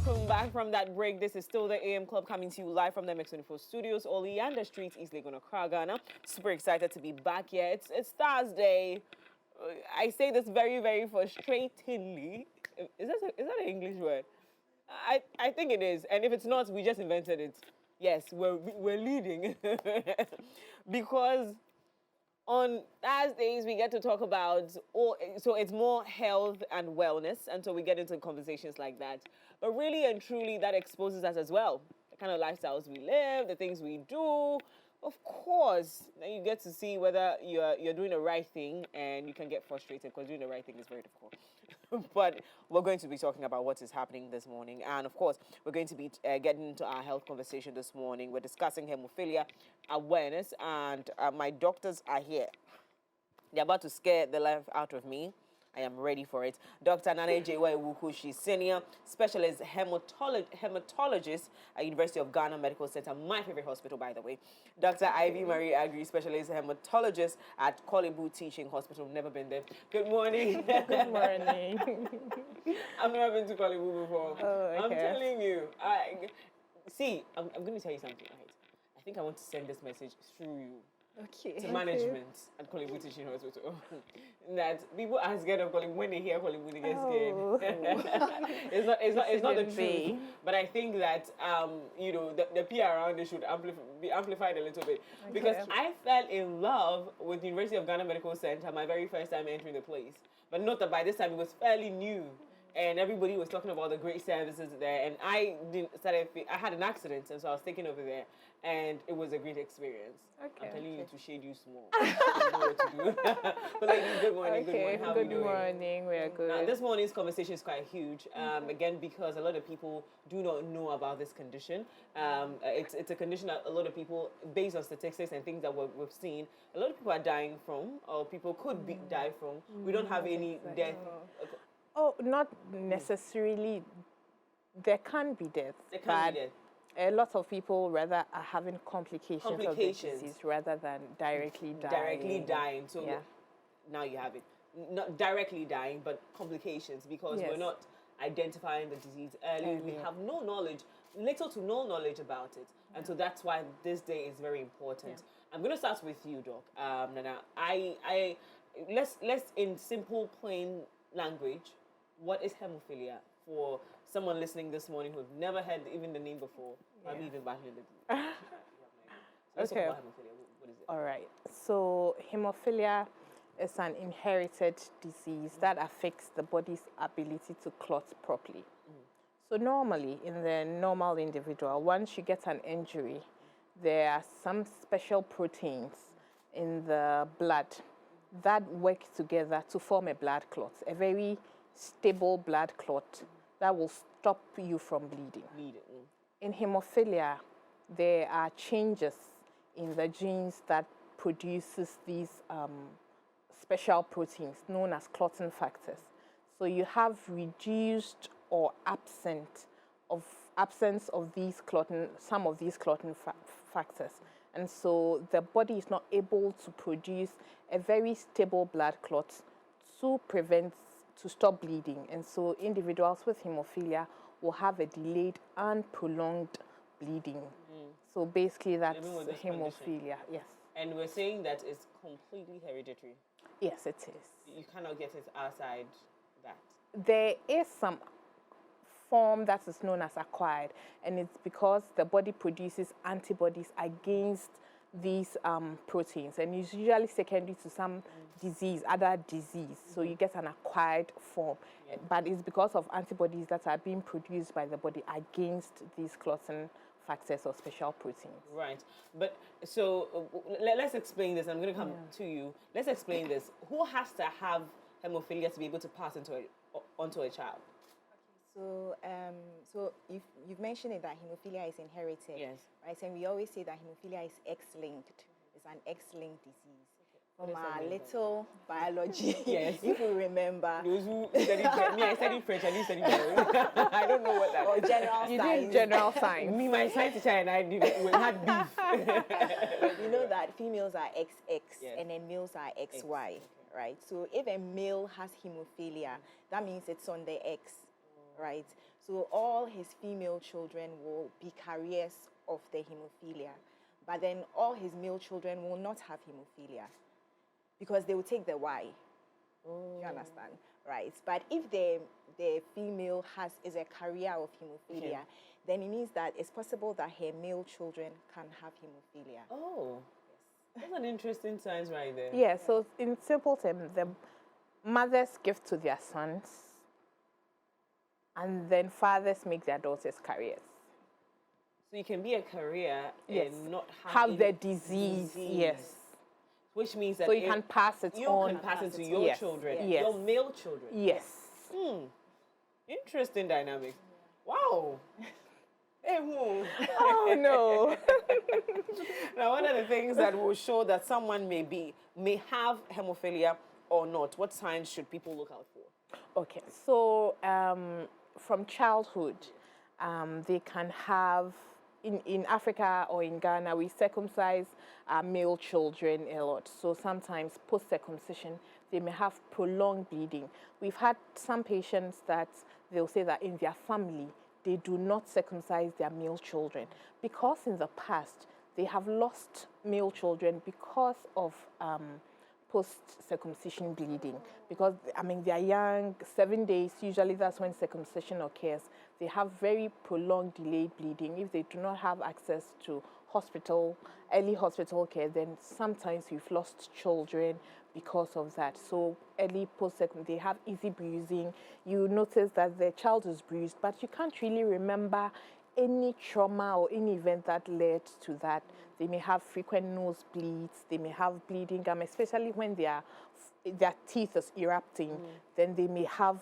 Welcome back from that break. This is still the AM Club coming to you live from the MX24 studios, all Leander Street, East Legon, Accra, Ghana. Super excited to be back here. It's Thursday. I say this very, very frustratingly. Is that an English word? I think it is. And if it's not, we just invented it. Yes, we're leading. Because on Thursdays, we get to talk about, so it's more health and wellness, and so we get into conversations like that. But really and truly, that exposes us as well. The kind of lifestyles we live, the things we do. Of course, then you get to see whether you're doing the right thing, and you can get frustrated because doing the right thing is very difficult. But we're going to be talking about what is happening this morning. And of course, we're going to be getting into our health conversation this morning. We're discussing hemophilia awareness, and my doctors are here. They're about to scare the life out of me. I am ready for it. Dr. Nana J.Y. Wuku, she's senior specialist hematologist at University of Ghana Medical Center, my favorite hospital, by the way. Dr. Ivy Marie Agri, specialist hematologist at Kolebu Teaching Hospital. Never been there. Good morning. Good morning. I've never been to Kolebu before. Oh, okay. I'm telling you. I'm going to tell you something, right? I think I want to send this message through you. Okay. To management at Kolebu Teaching Hospital. That people are scared of Kolebu. When they hear Kolebu, they get scared. it's not the truth. But I think that the PR around it should be amplified a little bit. Okay. Because I fell in love with the University of Ghana Medical Center my very first time entering the place. But not that by this time it was fairly new. And everybody was talking about the great services there, and I had an accident, and so I was taken over there, and it was a great experience. Okay, I'm telling you to shade you small. You know what to do. But ladies, good morning. Okay. Good morning. How are we doing? Good morning. We're good. Now, this morning's conversation is quite huge. Again, because a lot of people do not know about this condition. It's a condition that a lot of people, based on statistics and things that we've seen, a lot of people are dying from, or people could die from. We don't have any death. Oh, not necessarily. There can be death. There can be death. A lot of people rather are having complications of the disease rather than directly dying. Directly dying. So now you have it. Not directly dying, but complications, because we're not identifying the disease early. We have no knowledge, little to no knowledge about it. And so that's why this day is very important. I'm going to start with you, Doc. Nana, let's in simple, plain language, what is hemophilia for someone listening this morning who've never heard even the name before, maybe even back in the day? Let's talk about hemophilia. What is it? All right. So hemophilia is an inherited disease that affects the body's ability to clot properly. So normally, in the normal individual, once you get an injury, there are some special proteins in the blood that work together to form a blood clot, a very stable blood clot that will stop you from bleeding. In hemophilia, there are changes in the genes that produces these special proteins known as clotting factors. So you have reduced or absence of these some of these clotting factors. And so the body is not able to produce a very stable blood clot to stop bleeding. And so individuals with hemophilia will have a delayed and prolonged bleeding. So basically that's hemophilia, yes. And we're saying that it's completely hereditary. Yes, it is. You cannot get it outside that. There is some form that is known as acquired, and it's because the body produces antibodies against these proteins, and it's usually secondary to some other disease. So you get an acquired form, but it's because of antibodies that are being produced by the body against these clotting factors or special proteins. Right. But so let's explain this. I'm going to come to you. Let's explain this. Who has to have hemophilia to be able to pass onto a child? So you've mentioned it that hemophilia is inherited. Yes. Right? And we always say that hemophilia is X-linked. It's an X-linked disease. From our little biology, if you remember. Those who studied I studied French, I didn't study biology. I don't know what that is. General You science. did general science. Me, my science teacher and I had beef. You know that females are XX and then males are XY, right? So if a male has hemophilia, that means it's on the X, right? So all his female children will be carriers of the hemophilia. But then all his male children will not have hemophilia because they will take the Y. Oh. You understand? Right. But if the female is a carrier of hemophilia, then it means that it's possible that her male children can have hemophilia. Oh. Yes. That's an interesting science right there. Yeah, so in simple terms, the mothers give to their sons, and then fathers make their daughters carriers. So you can be a carrier Yes. and not Have the disease. Yes. Which means that So you can pass it on. You can pass it to your children, Yes. your male children. Yes. Interesting dynamic. Wow. Hey, who? Oh no. Now, one of the things that will show that someone may have hemophilia or not, what signs should people look out for? Okay, so from childhood, they can have, in Africa or in Ghana, we circumcise our male children a lot. So sometimes post-circumcision, they may have prolonged bleeding. We've had some patients that they'll say that in their family, they do not circumcise their male children because in the past, they have lost male children because of post-circumcision bleeding. Because, I mean, they're young, 7 days, usually that's when circumcision occurs. They have very prolonged delayed bleeding. If they do not have access to early hospital care, then sometimes we've lost children because of that. So early post-circumcision, they have easy bruising. You notice that the child is bruised, but you can't really remember any trauma or any event that led to that. They may have frequent nosebleeds. They may have bleeding gum, especially when their teeth is erupting. Then they may have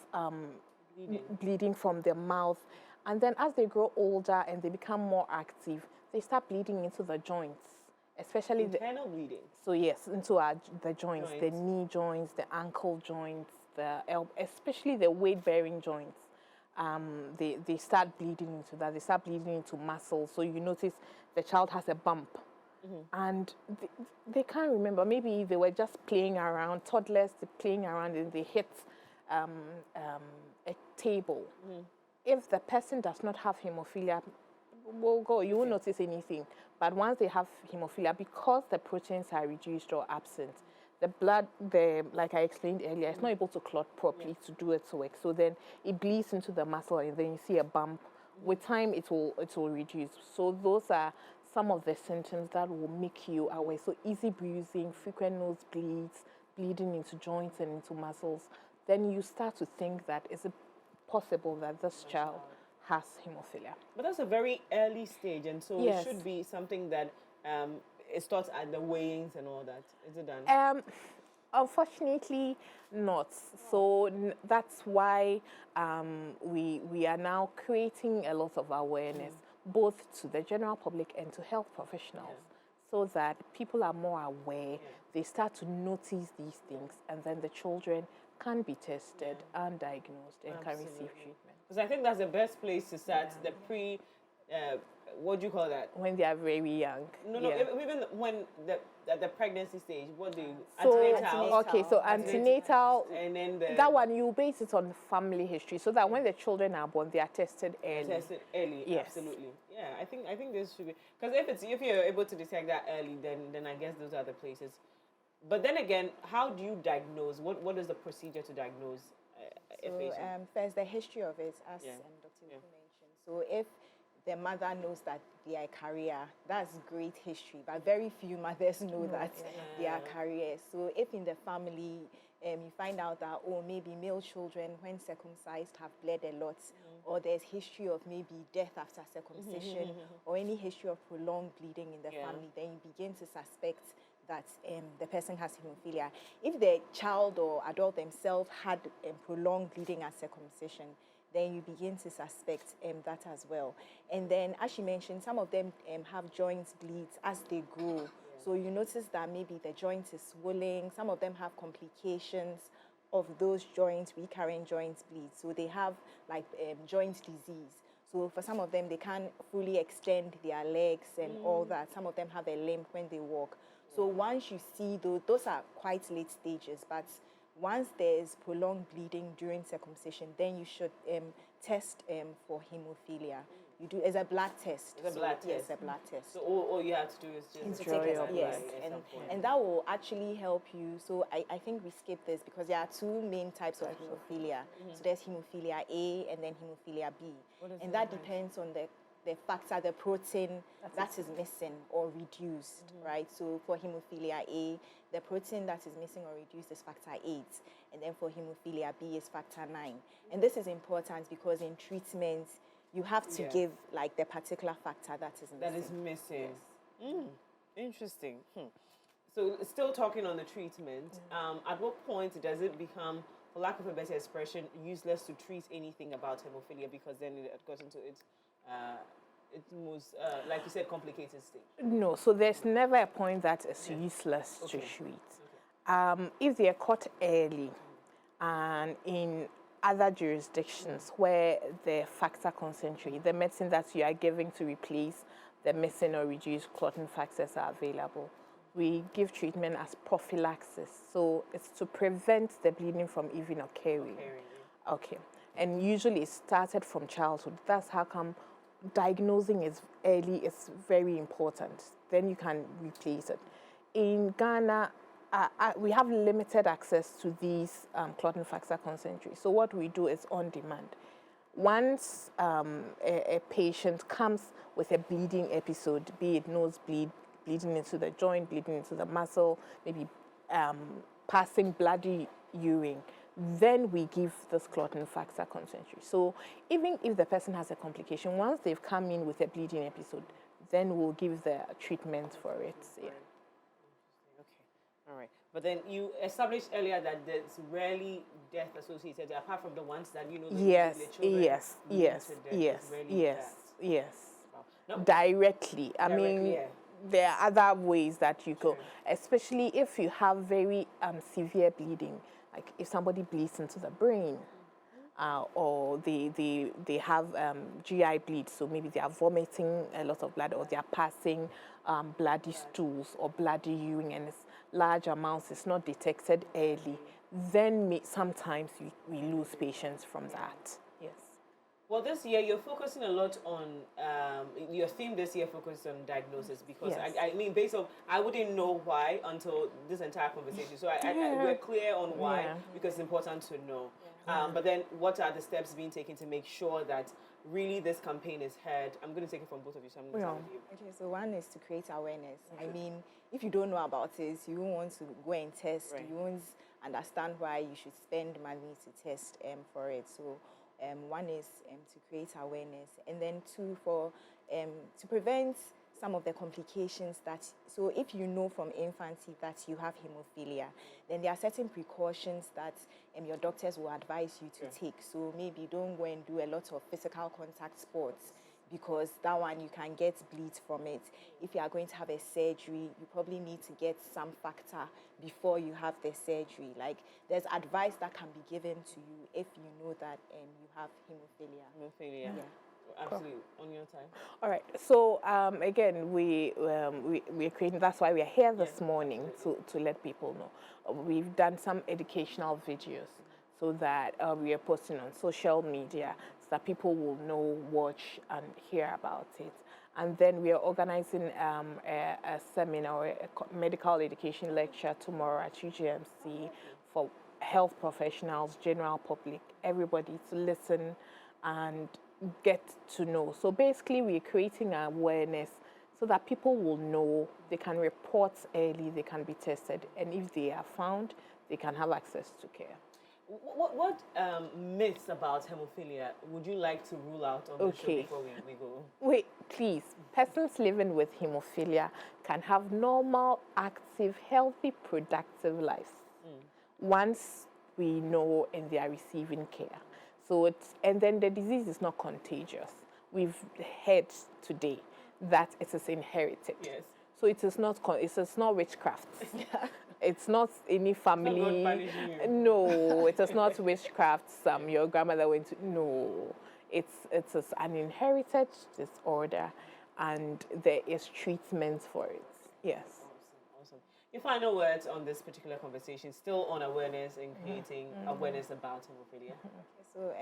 bleeding from their mouth. And then as they grow older and they become more active, they start bleeding into the joints, especially internal bleeding. So yes, into the joints, the knee joints, the ankle joints, especially the weight-bearing joints. They start bleeding into that. They start bleeding into muscles. So you notice the child has a bump. And they can't remember. Maybe they were just playing around, toddlers playing around, and they hit a table. If the person does not have hemophilia, you won't notice anything. But once they have hemophilia, because the proteins are reduced or absent, the blood, like I explained earlier, it's not able to clot properly to do its work. So then it bleeds into the muscle, and then you see a bump. With time, it will reduce. So those are some of the symptoms that will make you aware. So easy bruising, frequent nosebleeds, bleeding into joints and into muscles. Then you start to think that is it possible that this child has hemophilia. But that's a very early stage, and so Yes. it should be something that it starts at the weighings and all that. Is it done? Unfortunately, not. So that's why we are now creating a lot of awareness, both to the general public and to health professionals, so that people are more aware. They start to notice these things, and then the children can be tested and diagnosed and can receive treatment. Because I think that's the best place to start the what do you call that? When they are very young. No, even when the pregnancy stage, what do you, So, antenatal? okay, so antenatal, and then that one you base it on family history, so that when the children are born, they are tested early. Tested early, Yes. absolutely. Yeah, I think this should be, because if you're able to detect that early, then I guess those are the places. But then again, how do you diagnose? What is the procedure to diagnose a So patient? first, the history of it, as Dr. Luku mentioned. So if the mother knows that they are carrier, that's great history. But very few mothers know that they are carriers. So if in the family you find out that, maybe male children when circumcised have bled a lot, or there's history of maybe death after circumcision, or any history of prolonged bleeding in the family, then you begin to suspect that the person has hemophilia. If the child or adult themselves had prolonged bleeding at circumcision, then you begin to suspect that as well. And then, as she mentioned, some of them have joint bleeds as they grow. So you notice that maybe the joint is swelling. Some of them have complications of those joints, recurrent joint bleeds. So they have like joint disease. So for some of them, they can't fully extend their legs and all that. Some of them have a limp when they walk. So once you see those are quite late stages, but once there's prolonged bleeding during circumcision, then you should test for hemophilia. You do as a blood test. It's a blood test. Yes, a blood test. So all you have to do is just To take your it, yes, blood and that will actually help you. So I think we skipped this because there are two main types of hemophilia. So there's hemophilia A and then hemophilia B, and that depends on the factor, the protein that is missing or reduced, right? So for hemophilia A, the protein that is missing or reduced is factor 8, and then for hemophilia B is factor 9. And this is important because in treatment, you have to give like the particular factor that is missing. That is missing. Yes. Interesting. So still talking on the treatment, at what point does it become, for lack of a better expression, useless to treat anything about hemophilia because then it goes into its most, like you said, complicated state? No, so there's never a point that is useless to treat. If they are caught early and in other jurisdictions where the factor concentrate, the medicine that you are giving to replace the missing or reduced clotting factors are available, we give treatment as prophylaxis. So it's to prevent the bleeding from even occurring. Okay. And usually it started from childhood. That's how come diagnosing is early is very important. Then you can replace it. In Ghana, we have limited access to these clotting factor concentrates. So what we do is on demand. Once a patient comes with a bleeding episode, be it nosebleed, bleeding into the joint, bleeding into the muscle, maybe passing bloody urine, then we give this clotting factor concentrate. So even if the person has a complication, once they've come in with a bleeding episode, then we'll give the treatment for it. Yeah. All right. But then you established earlier that there's rarely death associated, apart from the ones that you know. Yes, the children yes, yes, death, yes, yes. Wow. No, Directly. I mean, yeah. there are other ways that you go, especially if you have very severe bleeding, like if somebody bleeds into the brain, or they have GI bleed, so maybe they are vomiting a lot of blood, or they are passing bloody stools or bloody urine, and it's large amounts, it's not detected early, then sometimes we lose patients from that. Yes. Well, this year you're focusing a lot on your theme this year focused on diagnosis because I mean, based on I wouldn't know why until this entire conversation. So we're clear on why because it's important to know. But then, what are the steps being taken to make sure that really this campaign is heard? I'm going to take it from both of you. So I'm going to start with you. Okay, so one is to create awareness. I mean, if you don't know about it, you won't want to go and test. You won't understand why you should spend money to test for it. So one is to create awareness, and then two, for to prevent some of the complications so if you know from infancy that you have hemophilia, then there are certain precautions that your doctors will advise you to take. So maybe don't go and do a lot of physical contact sports because that one you can get bleeds from it. If you are going to have a surgery, you probably need to get some factor before you have the surgery. Like there's advice that can be given to you if you know that you have hemophilia. Hemophilia. Yeah. Absolutely. On your time. All right. So again, we're creating. That's why we're here this morning to let people know. We've done some educational videos so that we are posting on social media so that people will know, watch, and hear about it. And then we are organizing a seminar, a medical education lecture tomorrow at UGMC for health professionals, general public, everybody to listen and get to know. So basically we're creating awareness so that people will know, they can report early, they can be tested, and if they are found, they can have access to care. What myths about hemophilia would you like to rule out on the show before we go? Wait, please. Persons living with hemophilia can have normal, active, healthy, productive lives once we know and they are receiving care. So and then the disease is not contagious. We've heard today that it is inherited. Yes. So it is not witchcraft. It's not any family. No, it is not witchcraft. Your grandmother went to. No, it's an inherited disorder, and there is treatment for it. Yes. Awesome. Your final words on this particular conversation, still on awareness and creating awareness about hemophilia. So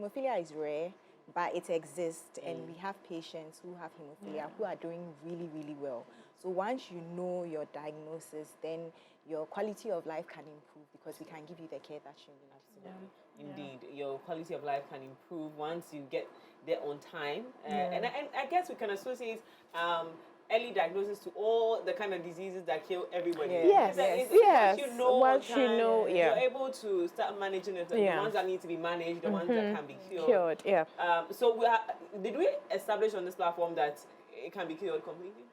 hemophilia is rare, but it exists, and we have patients who have hemophilia who are doing really, really well. So once you know your diagnosis, then your quality of life can improve because we can give you the care that you need. Absolutely. Indeed, your quality of life can improve once you get there on time. And I guess we can associate early diagnosis to all the kind of diseases that kill everybody. Yes, Once you know, once on time, you know, you're able to start managing it. The ones that need to be managed, the ones that can be cured. So did we establish on this platform that it can be cured completely?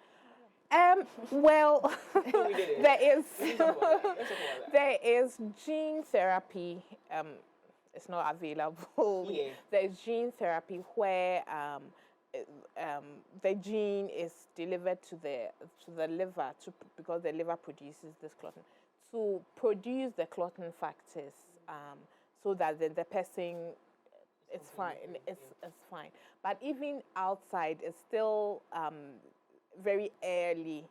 Well, We did it. there is Let's talk about that. Let's talk about that. there is gene therapy. It's not available. Yeah. There's gene therapy where the gene is delivered to the liver because the liver produces this clotting to produce the clotting factors so that the person it's fine. It's fine. But even outside, it's still very early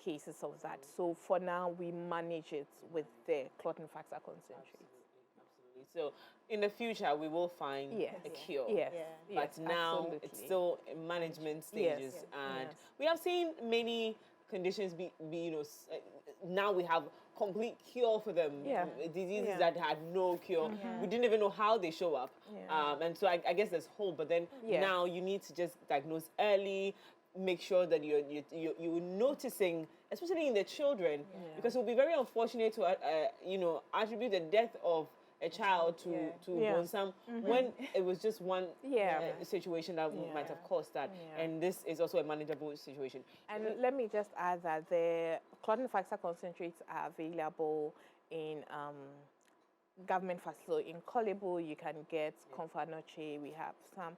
cases of that. So for now, we manage it with the clotting factor concentrate. Absolutely. So in the future, we will find a cure. Yes. But now absolutely. it's still in management stages, and we have seen many conditions be now we have complete cure for them. Diseases that had no cure. We didn't even know how they show up. And so I guess there's hope. But then now you need to just diagnose early, make sure that you're noticing, especially in the children, because it would be very unfortunate to attribute the death of a child to some when it was just one situation that might have caused that, and this is also a manageable situation. And let me just add that the clotting factor concentrates are available in government facilities. In Kolibu, you can get Confanoche. We have some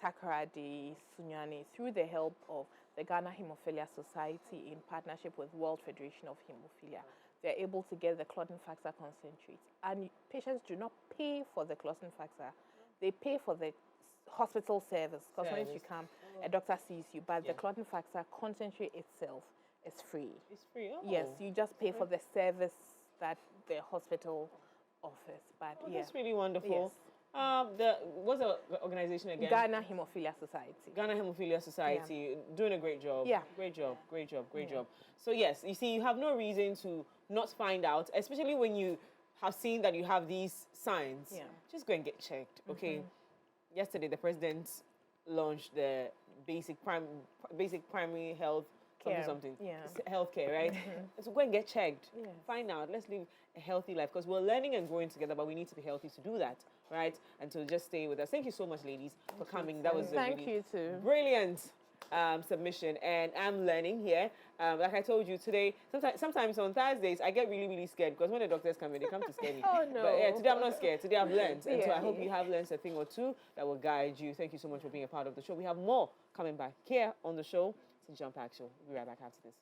Takoradi, Sunyani, through the help of the Ghana Hemophilia Society in partnership with World Federation of Hemophilia. They're able to get the clotting factor concentrate. And patients do not pay for the clotting factor. They pay for the hospital service, because once you come, a doctor sees you, but the clotting factor concentrate itself is free. It's free? Oh. Yes, you just pay for the service that the hospital offers. But that's really wonderful. Yes. What's the organization again? Ghana Hemophilia Society. Ghana Hemophilia Society, doing a great job. Yeah. Great job. So yes, you see, you have no reason to not find out, especially when you have seen that you have these signs. Just go and get checked, okay? Yesterday, the president launched the basic primary health something. Healthcare, right? So go and get checked. Find out. Let's live a healthy life, because we're learning and growing together, but we need to be healthy to do that, right? And so just stay with us. Thank you so much, ladies, for coming. That was a really brilliant submission, and I'm learning here. Like I told you today, sometimes on Thursdays I get really, really scared, because when the doctors come in, they come to scare me. Oh no! But today I'm not scared. Today I've learned, and so I hope you have learned a thing or two that will guide you. Thank you so much for being a part of the show. We have more coming back here on the show. It's the Jump Pack Show. We'll be right back after this.